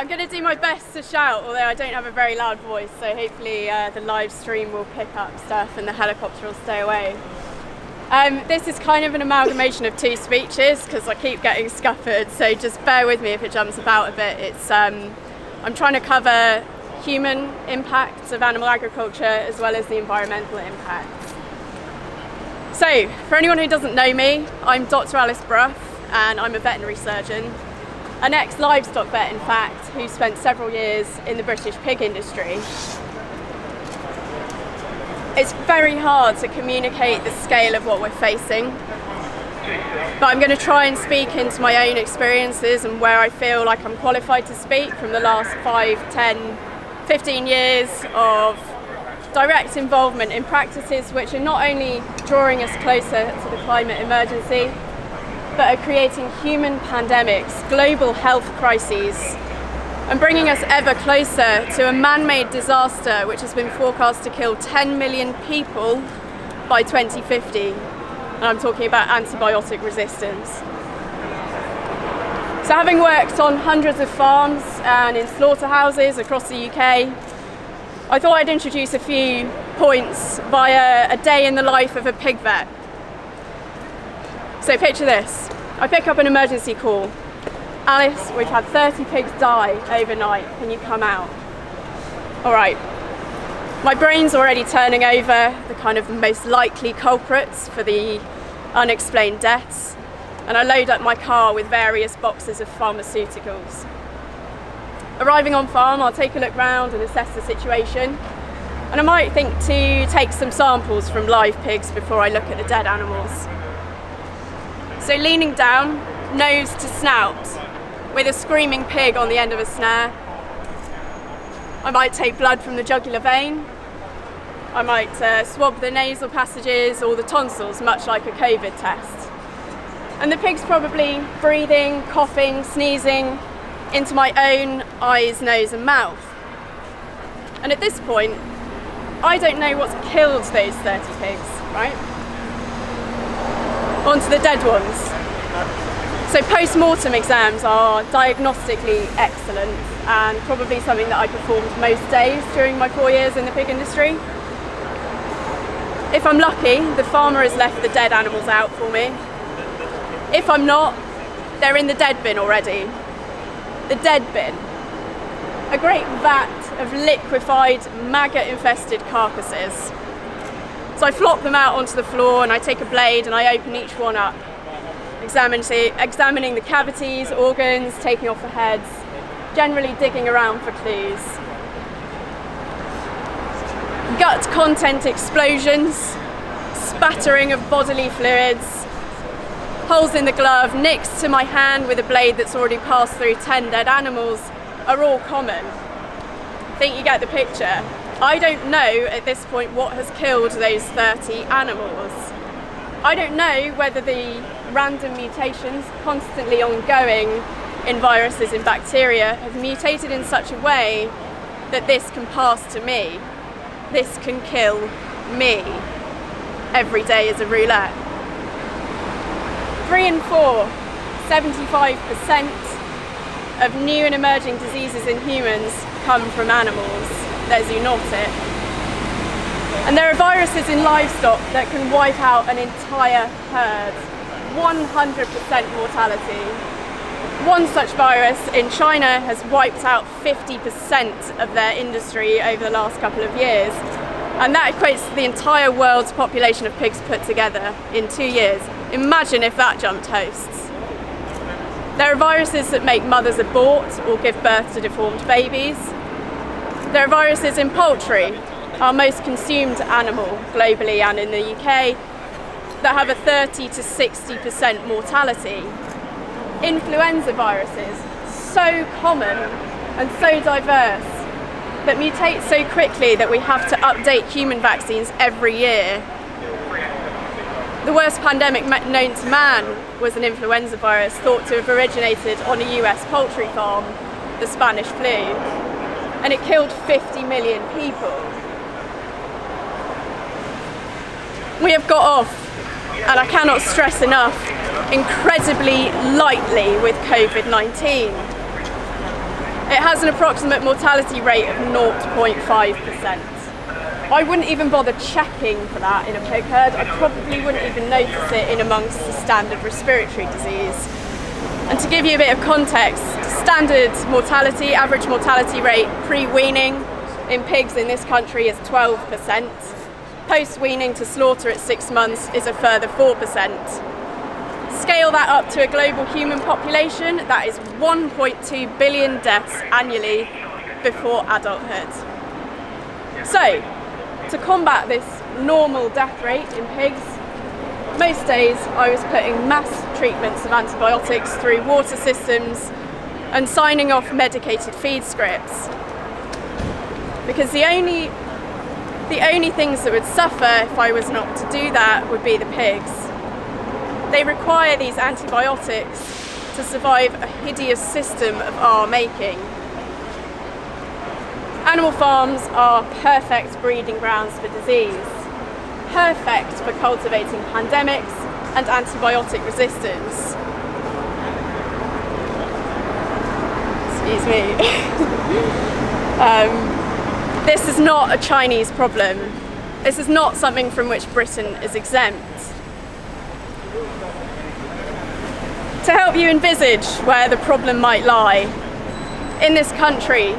I'm going to do my best to shout, although I don't have a very loud voice, so hopefully the live stream will pick up stuff and the helicopter will stay away. This is kind of an amalgamation of two speeches because I keep getting scuppered, so just bear with me if it jumps about a bit. I'm trying to cover human impacts of animal agriculture as well as the environmental impacts. So, for anyone who doesn't know me, I'm Dr. Alice Brough and I'm a veterinary surgeon, an ex-livestock vet in fact, who spent several years in the British pig industry. It's very hard to communicate the scale of what we're facing, but I'm going to try and speak into my own experiences and where I feel like I'm qualified to speak from the last 5, 10, 15 years of direct involvement in practices which are not only drawing us closer to the climate emergency, but are creating human pandemics, global health crises, and bringing us ever closer to a man-made disaster which has been forecast to kill 10 million people by 2050. And I'm talking about antibiotic resistance. So having worked on hundreds of farms and in slaughterhouses across the UK, I thought I'd introduce a few points via a day in the life of a pig vet. So picture this. I pick up an emergency call. Alice, we've had 30 pigs die overnight. Can you come out? All right. My brain's already turning over the kind of most likely culprits for the unexplained deaths, and I load up my car with various boxes of pharmaceuticals. Arriving on farm, I'll take a look round and assess the situation, and I might think to take some samples from live pigs before I look at the dead animals. So leaning down, nose to snout, with a screaming pig on the end of a snare. I might take blood from the jugular vein. I might swab the nasal passages or the tonsils, much like a COVID test. And the pig's probably breathing, coughing, sneezing into my own eyes, nose and mouth. And at this point, I don't know what's killed those 30 pigs, right? On to the dead ones. So post-mortem exams are diagnostically excellent and probably something that I performed most days during my 4 years in the pig industry. If I'm lucky, the farmer has left the dead animals out for me. If I'm not, they're in the dead bin already. The dead bin. A great vat of liquefied, maggot-infested carcasses. So I flop them out onto the floor and I take a blade and I open each one up. Examining the cavities, organs, taking off the heads, generally digging around for clues. Gut content explosions, spattering of bodily fluids, holes in the glove, nicks to my hand with a blade that's already passed through 10 dead animals are all common. I think you get the picture. I don't know at this point what has killed those 30 animals. I don't know whether the random mutations constantly ongoing in viruses and bacteria have mutated in such a way that this can pass to me. This can kill me. Every day is a roulette. 3 in 4, 75% of new and emerging diseases in humans come from animals. They're zoonotic. And there are viruses in livestock that can wipe out an entire herd. 100% mortality. One such virus in China has wiped out 50% of their industry over the last couple of years. And that equates to the entire world's population of pigs put together in 2 years. Imagine if that jumped hosts. There are viruses that make mothers abort or give birth to deformed babies. There are viruses in poultry, our most consumed animal globally and in the UK, that have a 30 to 60% mortality. Influenza viruses, so common and so diverse, that mutate so quickly that we have to update human vaccines every year. The worst pandemic known to man was an influenza virus thought to have originated on a US poultry farm, the Spanish flu, and it killed 50 million people. We have got off, and I cannot stress enough, incredibly lightly with COVID-19. It has an approximate mortality rate of 0.5%. I wouldn't even bother checking for that in a pig herd. I probably wouldn't even notice it in amongst the standard respiratory disease. And to give you a bit of context, standard mortality, average mortality rate pre-weaning in pigs in this country is 12%. Post-weaning to slaughter at 6 months is a further 4%. Scale that up to a global human population, that is 1.2 billion deaths annually before adulthood. So, to combat this normal death rate in pigs, most days I was putting mass treatments of antibiotics through water systems and signing off medicated feed scripts. Because the only things that would suffer if I was not to do that would be the pigs. They require these antibiotics to survive a hideous system of our making. Animal farms are perfect breeding grounds for disease, perfect for cultivating pandemics and antibiotic resistance. Excuse me. This is not a Chinese problem. This is not something from which Britain is exempt. To help you envisage where the problem might lie, in this country,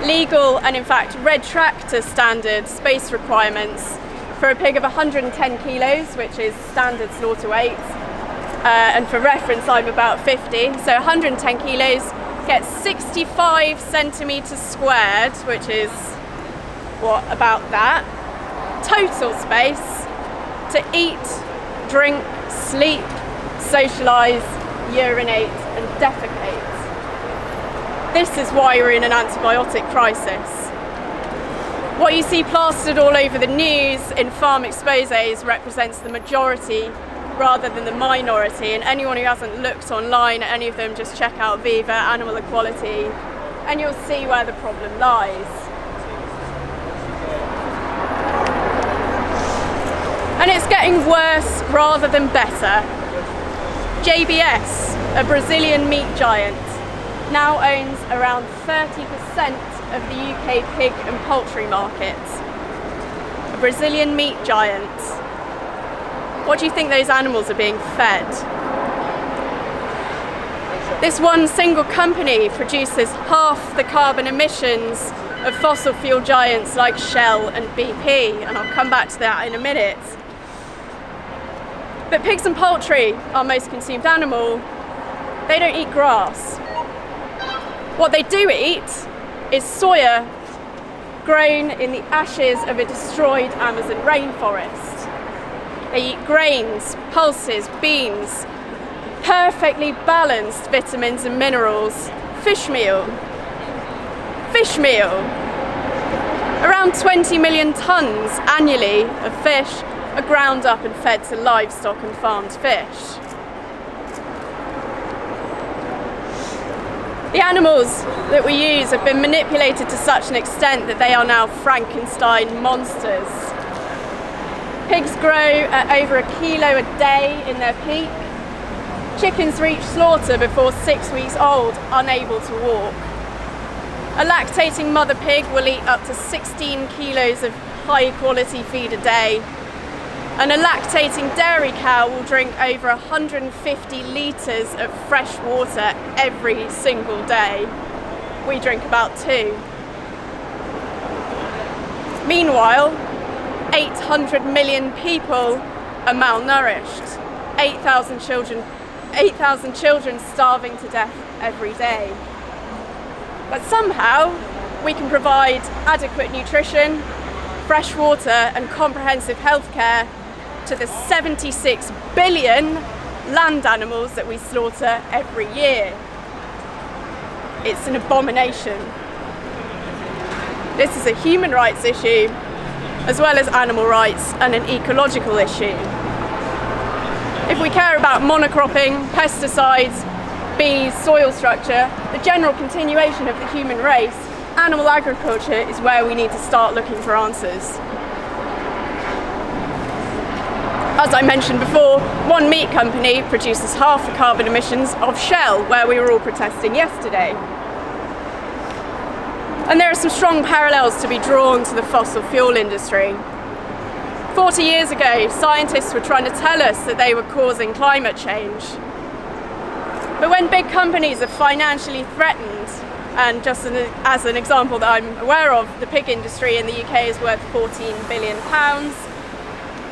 legal and in fact red tractor standard space requirements for a pig of 110 kilos, which is standard slaughter weight, and for reference I'm about 50, so 110 kilos gets 65 centimetres squared, which is about that, total space to eat, drink, sleep, socialise, urinate and defecate. This is why we're in an antibiotic crisis. What you see plastered all over the news in farm exposés represents the majority rather than the minority, and anyone who hasn't looked online at any of them, just check out Viva, Animal Equality, and you'll see where the problem lies. And it's getting worse rather than better. JBS, a Brazilian meat giant, now owns around 30% of the UK pig and poultry market. A Brazilian meat giant. What do you think those animals are being fed? This one single company produces half the carbon emissions of fossil fuel giants like Shell and BP, and I'll come back to that in a minute. But pigs and poultry, our most consumed animal, they don't eat grass. What they do eat is soya grown in the ashes of a destroyed Amazon rainforest. They eat grains, pulses, beans, perfectly balanced vitamins and minerals, fish meal. Fish meal. Around 20 million tonnes annually of fish are ground up and fed to livestock and farmed fish. The animals that we use have been manipulated to such an extent that they are now Frankenstein monsters. Pigs grow at over 1 kilo a day in their peak. Chickens reach slaughter before 6 weeks old, unable to walk. A lactating mother pig will eat up to 16 kilos of high quality feed a day. And a lactating dairy cow will drink over 150 litres of fresh water every single day. We drink about 2. Meanwhile, 800 million people are malnourished. 8,000 children starving to death every day. But somehow we can provide adequate nutrition, fresh water and comprehensive healthcare to the 76 billion land animals that we slaughter every year. It's an abomination. This is a human rights issue, as well as animal rights and an ecological issue. If we care about monocropping, pesticides, bees, soil structure, the general continuation of the human race, animal agriculture is where we need to start looking for answers. As I mentioned before, one meat company produces half the carbon emissions of Shell, where we were all protesting yesterday. And there are some strong parallels to be drawn to the fossil fuel industry. 40 years ago, scientists were trying to tell us that they were causing climate change. But when big companies are financially threatened, and just as an example that I'm aware of, the pig industry in the UK is worth £14 billion.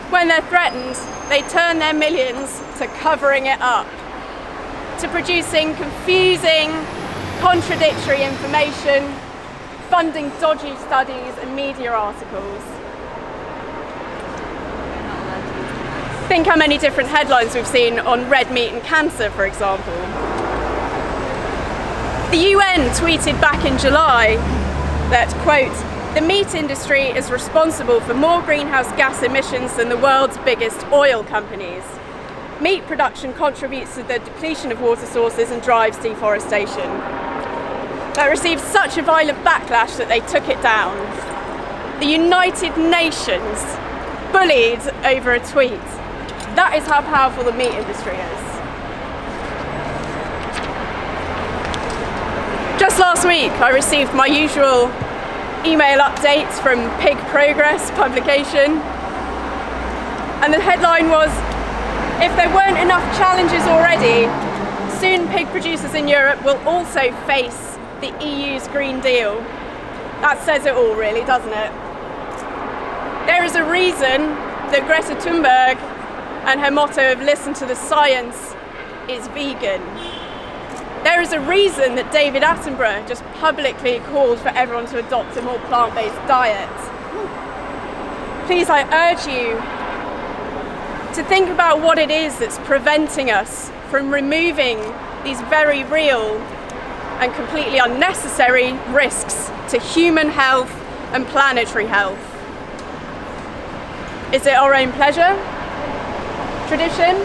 When they're threatened, they turn their millions to covering it up, to producing confusing, contradictory information, funding dodgy studies and media articles. Think how many different headlines we've seen on red meat and cancer, for example. The UN tweeted back in July that, quote, "The meat industry is responsible for more greenhouse gas emissions than the world's biggest oil companies. Meat production contributes to the depletion of water sources and drives deforestation." That received such a violent backlash that they took it down. The United Nations bullied over a tweet. That is how powerful the meat industry is. Just last week, I received my usual email updates from Pig Progress publication, and the headline was, "If there weren't enough challenges already, soon pig producers in Europe will also face the EU's Green Deal." That says it all, really, doesn't it? There is a reason that Greta Thunberg and her motto of "listen to the science" is vegan. There is a reason that David Attenborough just publicly called for everyone to adopt a more plant-based diet. Please, I urge you to think about what it is that's preventing us from removing these very real and completely unnecessary risks to human health and planetary health. Is it our own pleasure? Tradition?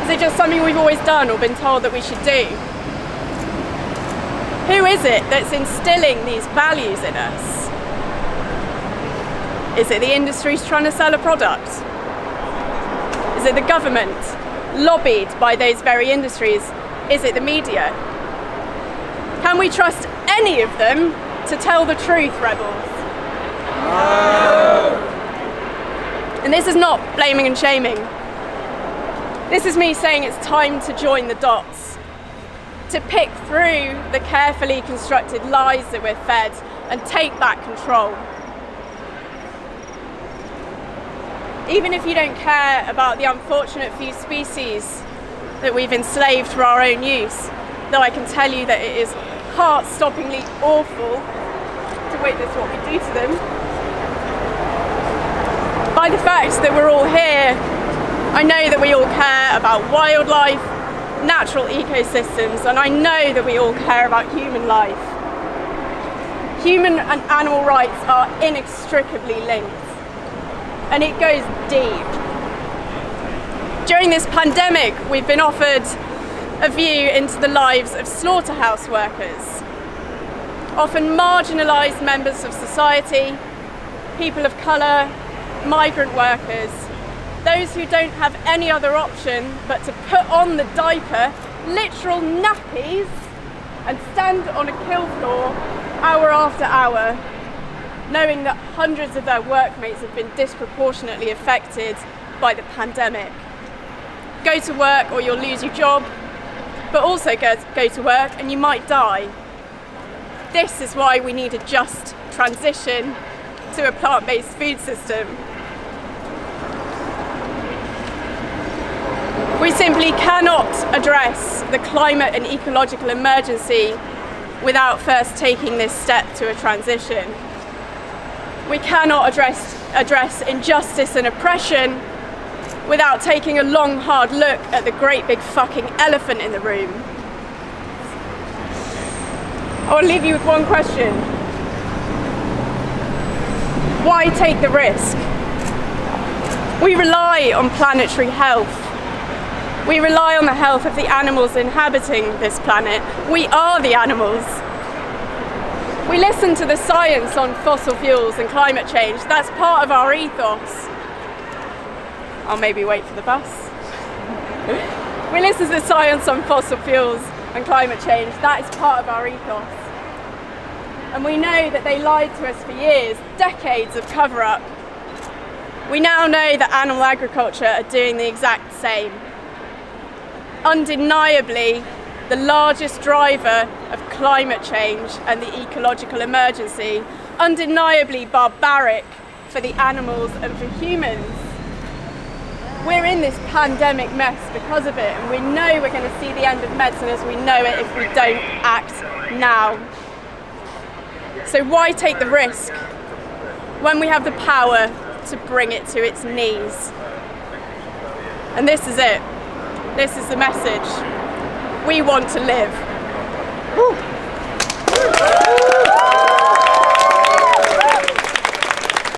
Is it just something we've always done or been told that we should do? Who is it that's instilling these values in us? Is it the industries trying to sell a product? Is it the government lobbied by those very industries? Is it the media? Can we trust any of them to tell the truth, rebels? No! And this is not blaming and shaming. This is me saying it's time to join the dots, to pick through the carefully constructed lies that we're fed and take back control. Even if you don't care about the unfortunate few species that we've enslaved for our own use, though I can tell you that it is heart-stoppingly awful to witness what we do to them. By the fact that we're all here, I know that we all care about wildlife, natural ecosystems, and I know that we all care about human life. Human and animal rights are inextricably linked, and it goes deep. During this pandemic, we've been offered a view into the lives of slaughterhouse workers, often marginalised members of society, people of colour, migrant workers, those who don't have any other option but to put on the diaper, literal nappies, and stand on a kill floor hour after hour, knowing that hundreds of their workmates have been disproportionately affected by the pandemic. Go to work or you'll lose your job, but also go to work and you might die. This is why we need a just transition to a plant-based food system. We simply cannot address the climate and ecological emergency without first taking this step to a transition. We cannot address injustice and oppression without taking a long, hard look at the great big fucking elephant in the room. I want to leave you with one question. Why take the risk? We rely on planetary health. We rely on the health of the animals inhabiting this planet. We are the animals. We listen to the science on fossil fuels and climate change. That's part of our ethos. I'll maybe wait for the bus. We listen to the science on fossil fuels and climate change. That is part of our ethos. And we know that they lied to us for years, decades of cover-up. We now know that animal agriculture are doing the exact same. Undeniably, the largest driver of climate change and the ecological emergency, undeniably barbaric for the animals and for humans. We're in this pandemic mess because of it, and we know we're going to see the end of medicine as we know it if we don't act now. So why take the risk when we have the power to bring it to its knees? And this is it. This is the message. We want to live. Woo.